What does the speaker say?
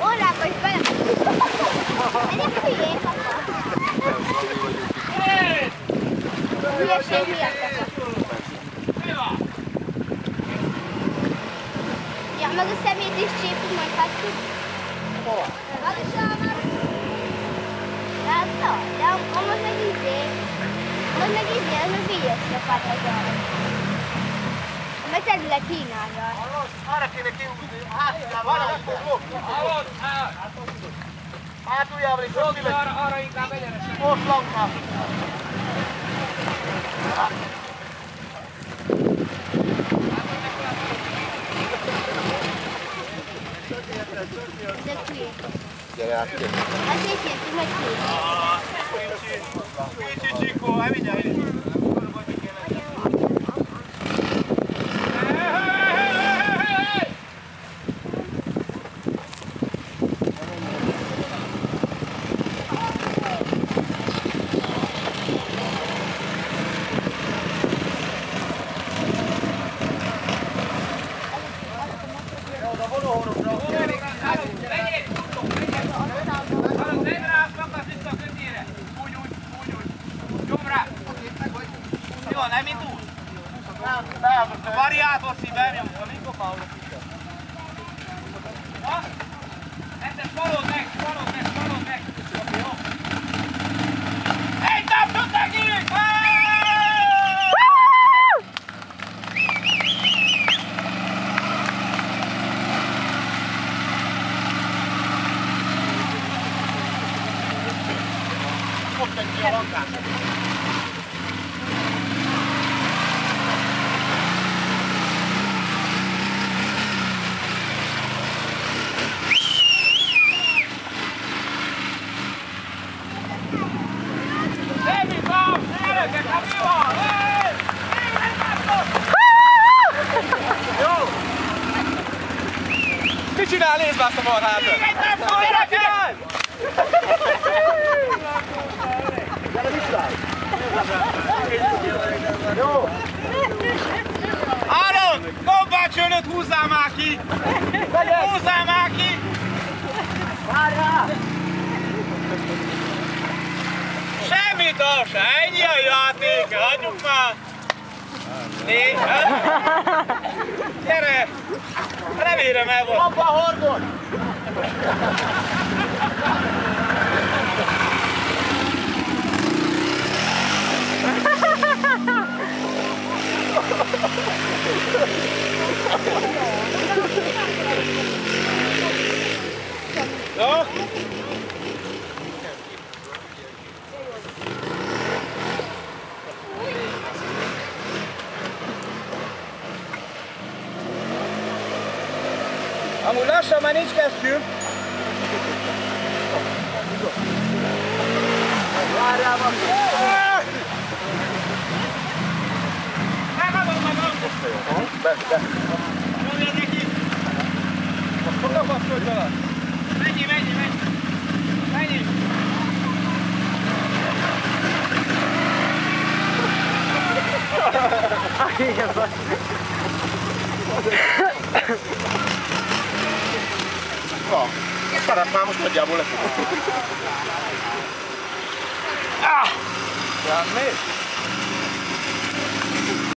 Órába is bele. Ennek hülyék akar. Hülyeség miatt akar. Ja, meg a szemét is csípünk, majd hagyjuk. Hova? Látta? De most meg izé. Most meg izé, az meg vigyes lapát az arra. Meg terület Kínálra. Arra kéne kiúzni, hátuljával. Hátuljával is ott ülök. Arra inkább egyenesen. Most laknak. De hülyék. Gyere át, gyere. Azért jöttünk, hogy hülyék. Kicsi Csikó, elvigyel ide. A variátor szívem, nyomta, mikor Paolo szívem? Ha? Egyszer spalold meg! Jó? Egy tapsot nekik! Ott megy ki a lakás. Mit csinál? Nézd be azt a marhát! Gyere, mit csinálj? Jó! Áron! Kombácsölöt húzzál már ki! Húzzál már ki! Várjál! Semmit alsa, ennyi a játék, hagyjuk már! Nézd! Gyere! Remélem el volt! Abba a hordod! Jó? Amúgy lassan már nincs kesztyű. Várjál, van! Megadom magam! Be! Nyomjad neki! Hol kapaszkodj alatt? Menj! Igen, basszik! Na, a szerep már most nagyjából lefutott. Semmi?